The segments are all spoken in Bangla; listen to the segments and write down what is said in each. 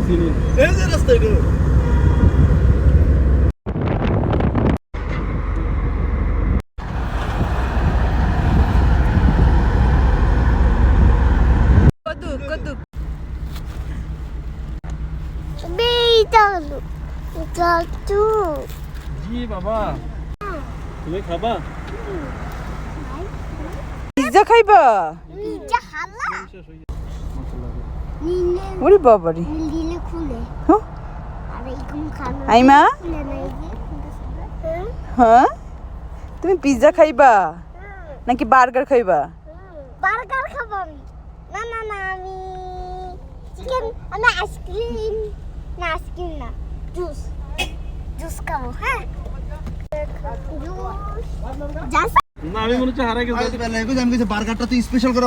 চিনি এই যে রাস্তা এটা কত চাচু জি বাবা তুমি খাবা পিজ্জা খাইবা পিজ্জা খালা ওরে বাবারে নীলে খুলে হ্যাঁ আর এইরকম খানা আইমা খুলে না এই যে হ্যাঁ তুমি পিজ্জা খাইবা নাকি বার্গার খাইবা বার্গার খাবো আমি না না না আমি চিকেন আমি আইসক্রিম না আইসক্রিম না জুস জুস খাবো হ্যাঁ জুস জাস না আমি মনে হচ্ছে হারাই গেছি আমি কিছু বার্গারটা তো স্পেশাল করে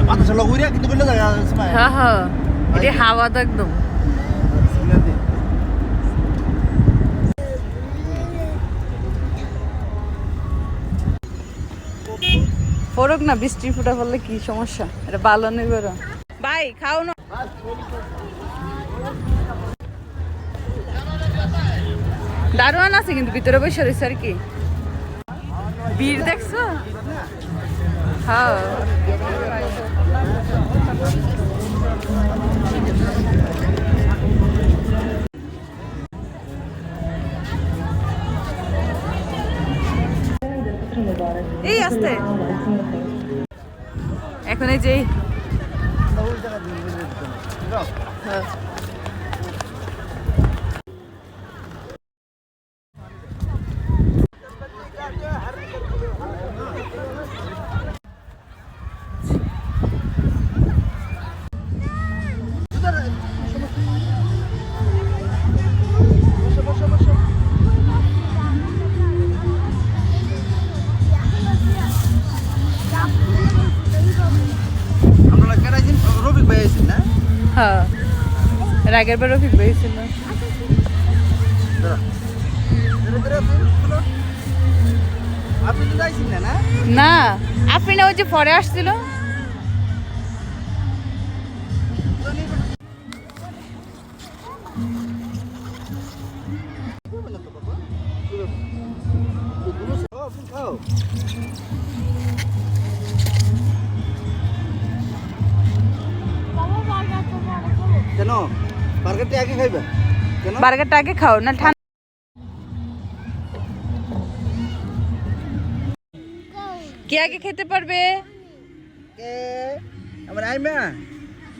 বাতাসের লোক উড়িয়া কিন্তু বললে জায়গা সময় হ্যাঁ হ্যাঁ এটা হাওয়া তো একদম ফরক না বৃষ্টির ফুটা পড়লে কি সমস্যা এটা ভালো নেই বেরো ভাই খাও না দারোয়ান আছে কিন্তু ভিতরে বসে রয়েছে আর কি ভিড় দেখছো হ্যাঁ এই আসতে এখন এই যে হ্যাঁ হ্যাঁ রাগের বার রফিক হয়েছিল না আপনি না ওই যে পরে আসছিল কেন বার্গারটা আগে খাইবে কেন বার্গারটা আগে খাও না ঠান্ডা কে আগে খেতে পারবে কে আমার আইমা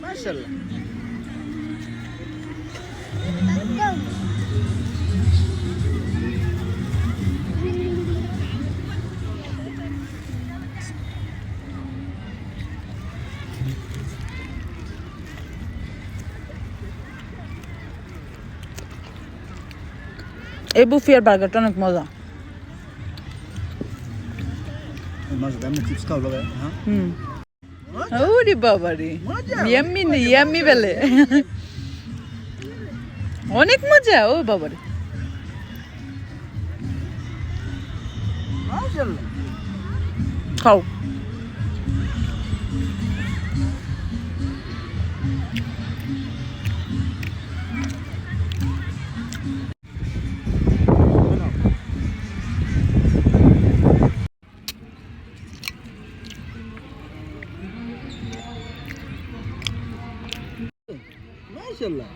মাশাআল্লাহ এই বুফিয়ার বার্গারটা অনেক মজা মাছ দামে চিপস খাও লাগে হ্যাঁ ওরে বাবা রে ইয়াম্মি না ইয়াম্মি বলে অনেক মজা ও বাবা রে মাশাআল্লাহ খাও মাশাআল্লাহ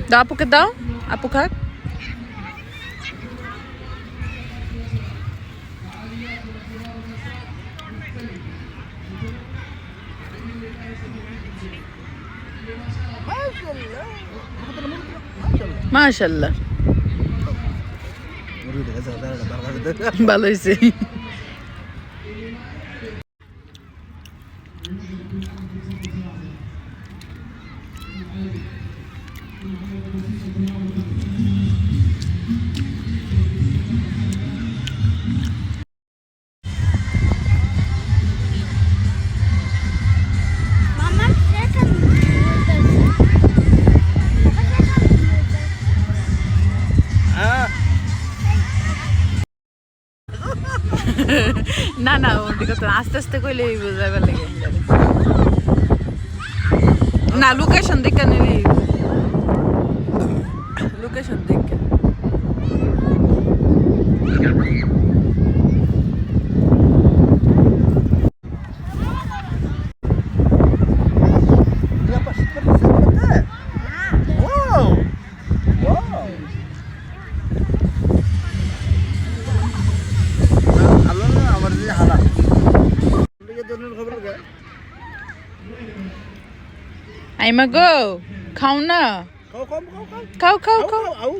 দাও আপুকে দাও আপু খাক মাশাআল্লাহ ভালো হয়েছে আস্তে আস্তে কইলে বুঝাইবার লাগে না লোকেশন দেখে নিলি লোকেশন দেখে Ya pas seperti wow. Wow. Allah na amar je hala. Liga donor khabar ga. আইমা গো খাও না Kau. খাও Au.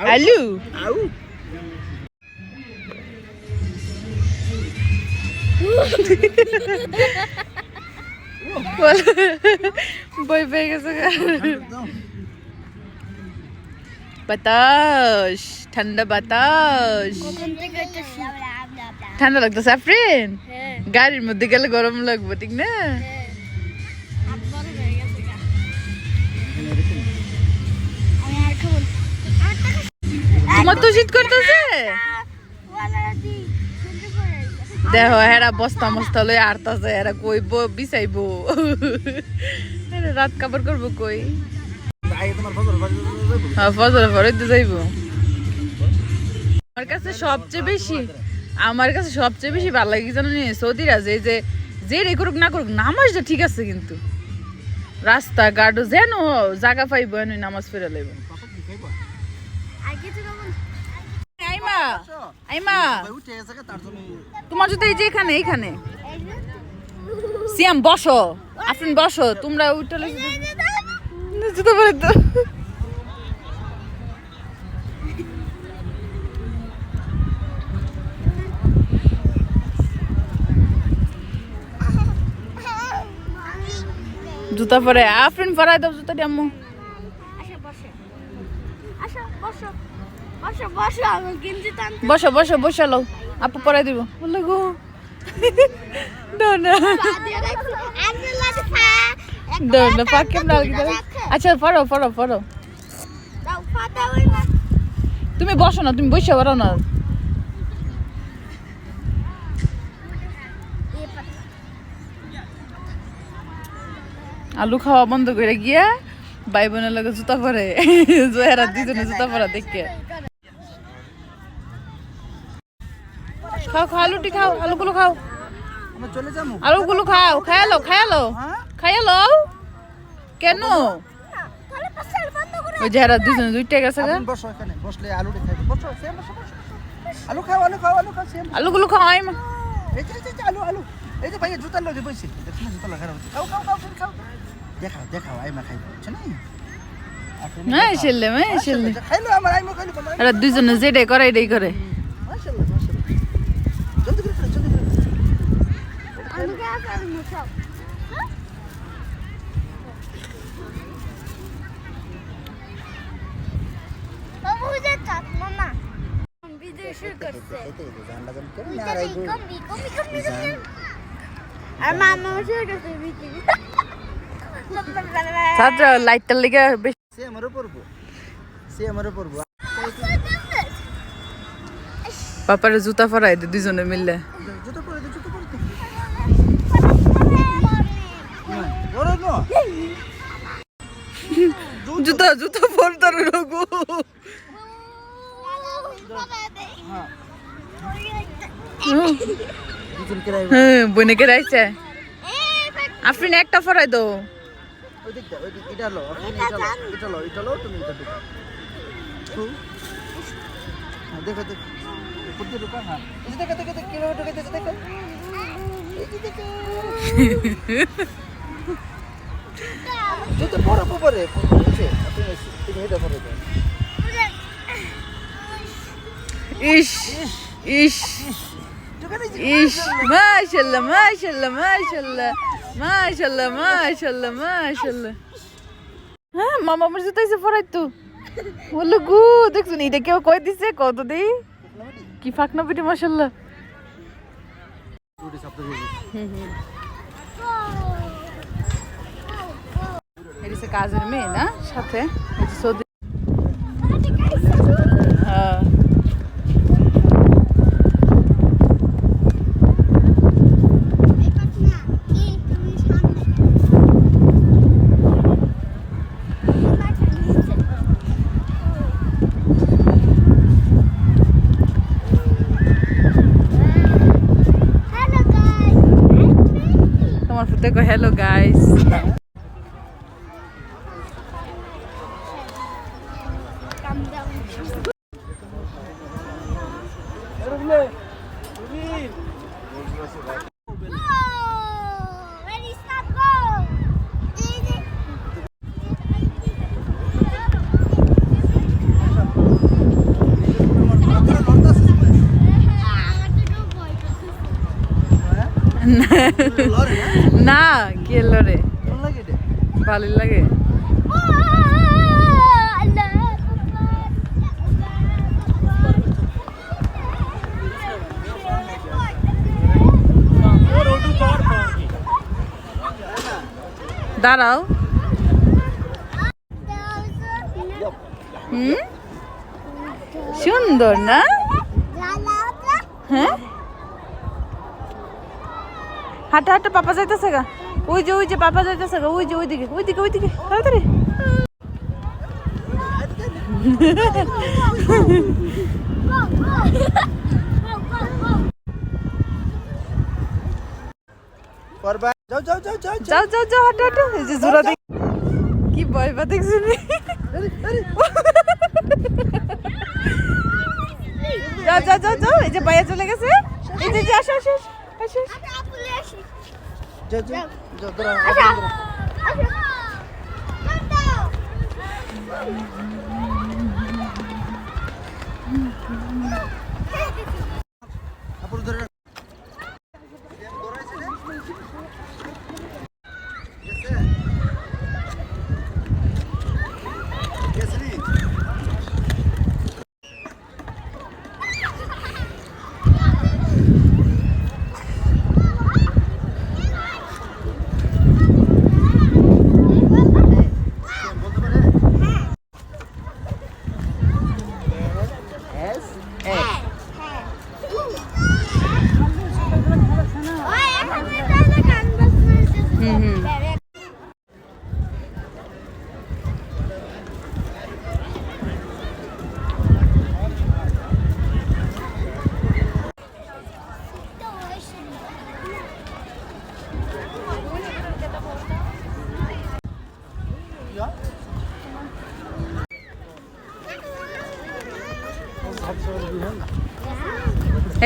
আলু Au. বই পেয়ে গেছে বাতাস ঠান্ডা বাতাস ঠান্ডা লাগতেছে আফরিন গাড়ির মধ্যে গেলে গরম লাগবে ঠিক না তোমার তো শীত করতেছে দেখো হেরা বস্তা মস্তা লই আরতাছে হেরা কইব বিছাইবো রাত কাপড় করবো কই Ai tomar fazor bajo. হ্যাঁ ফজর পরে তো যাইবো আমার কাছে সবচেয়ে বেশি ভালো লাগে কি জানো নি সৌদিরা যে রে করুক না করুক নামাজটা ঠিক আছে কিন্তু রাস্তা ঘাটও যেন জায়গা পাইবো এনে নামাজ পড়ে লইব আইমা Uite, essa que tarde me. তোমার জুতো এই যে এইখানে সিয়াম বসো আফরিন বসো তোমরা উঠলে জুতো পরে তো জুতা পরে আফরিন পরাই দাও জুতাটি আম্মু বসো লো আপু পরাই দিব বললো গো না পাকে আচ্ছা পড়ো তুমি বসো না তুমি বসে পারো না আলু খাওয়া বন্ধ করে গিয়া ভাই বোনের লগে জুতা পরে জোয়ারা দুজনে জুতা পরা দেখে খাও আলুটি খাও আলুগুলো খাও আমরা চলে যাবো। আলুগুলো খাও খায়ালো কেন ওই যারা দুজনে দুইটা গেছে গা আপনি বসো এখানে বসলে আলুটা খাইবে বসো সেম বসো আলু খাও সেম আলুগুলো খাও আইমা এই যে আলু এই যে ভাইয়া জুতা লগে বইছে দেখছ না জুতা লাগা খাও দেখাও আইমা খাইবে বুঝছ না ছেলে খাইলো আমার আইমা খাইলো এরা দুজনে যেটাই করে এটাই করে মাশাআল্লাহ জলদি করে ছাত্র লাইটটার লেগে বেশি সে আমারও পড়বো পাপারে জুতা পরাই দে দুজনে মিললে জুতো পরে দে বড় না জুতা পরতার রগো হ্যাঁ বনেকে রাইছে আফরিন একটা পরাই দাও ওই দিকটা এটা লো তুমি এটা ঢুকা দেখো পুরো ঢুকা হ্যাঁ এই দেখো কিভাবে ঢুকাইতেছে দেখো জুতো পরে বুঝছে তুমি এটা পরে দাও ইস মাশাআল্লাহ হ্যাঁ মামা আমার জুতা এসে পরাই তো বললো গু দেখছো এটা কেউ কই দিছে কত দেই কি ফাঁকনা পিটি মাশাআল্লাহ এটা কাজের মেয়ে না সাথে সৌদি হ্যাঁ আমার ফুতে কো hello guys Ready, stop, go! না কি এলো রে ভালোই লাগে দাঁড়াও হুম সুন্দর না হ্যাঁ হাঁটা হাঁটা পাপা যাইতেছে গা ওই যে পাপা যাইতেছে গা ওইদিকে তাড়াতাড়ি যাও হাঁটা এই যে জোড়া দেখ কি ভয় পা দেখছি যাও এই যে বাইরে চলে গেছে এই যে আসো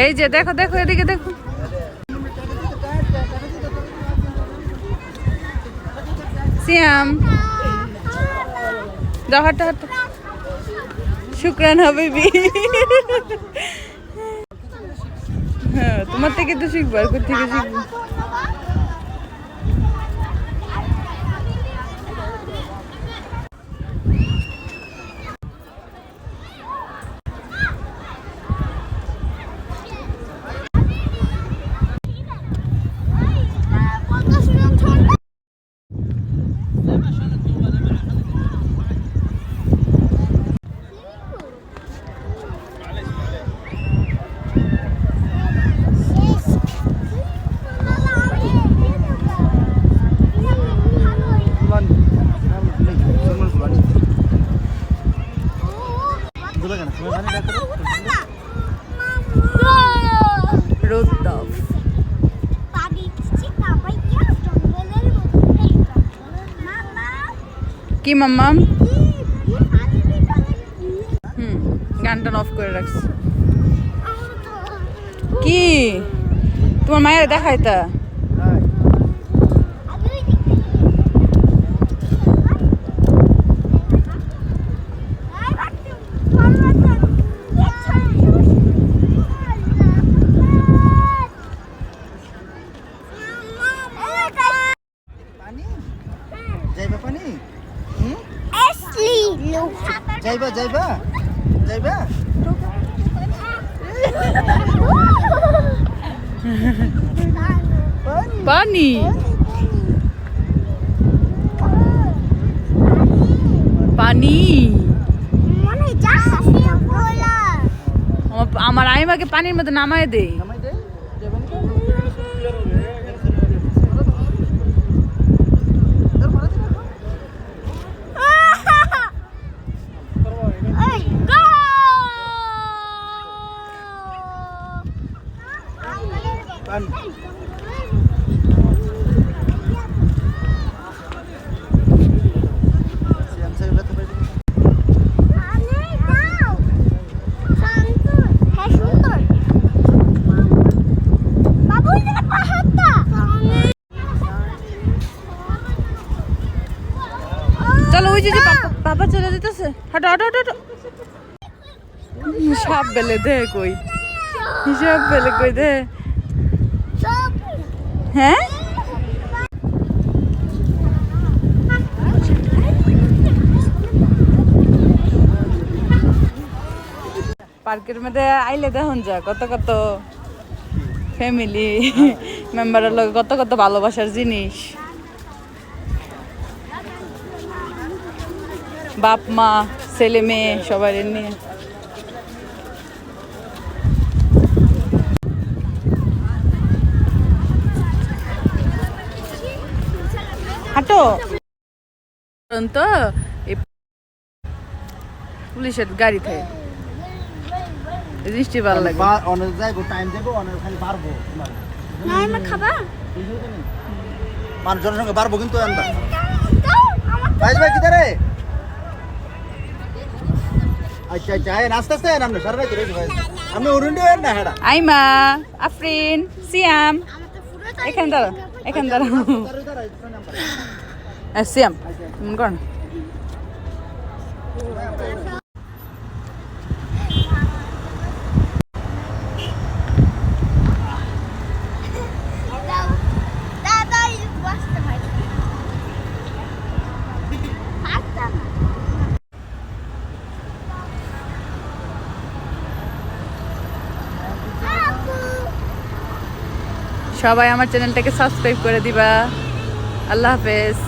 এই যে দেখো এদিকে দেখো সিয়াম যাও হাঁটা শুক্রান হাবিবি হ্যাঁ তোমার থেকে তো শিখবো আর থেকে শিখবো রোদ্দাফ কি মাম্মাম গানটা অফ করে রাখছি কি তোমার মায়ের দেখাই তা যাইবা পানি পানি আমার আইমাকে পানির মধ্যে নামায় দেই ওই যে বাবা চলে যেতেছে, হাঁটো হাঁটো হাঁটো। সাপ বেলে দে কই, হিসাব বেলে কই দে। হ্যাঁ পার্কের মধ্যে আইলে দেখুন যা কত কত ফ্যামিলি মেম্বারের লোক, কত কত ভালোবাসার জিনিস, বাপ মা ছেলে মেয়ে সবাই নিয়ে। হাঁটো তো এই পুলিশের গাড়ি থেকে দৃষ্টি ভালো লাগে। অনেক যাইবো, টাইম দেবো, অনেক খালি পারবো। না আমার খাবা মানুষজনের সঙ্গে পারবো কিন্তু ভাই কি রে? আচ্ছা আচ্ছা, আস্তে আস্তে নামনে সারা রাত রয়েছে ভাই, আমি উড়ুন্ডি হয়ে না হেডা। আইমা, আফরিন, সিয়াম, এখানে দাঁড়া, এখানে দাঁড়া। সিয়াম মন কর। দাদা বসতে হয় সবাই আমার চ্যানেলটাকে সাবস্ক্রাইব করে দিবা। আল্লাহ হাফেজ।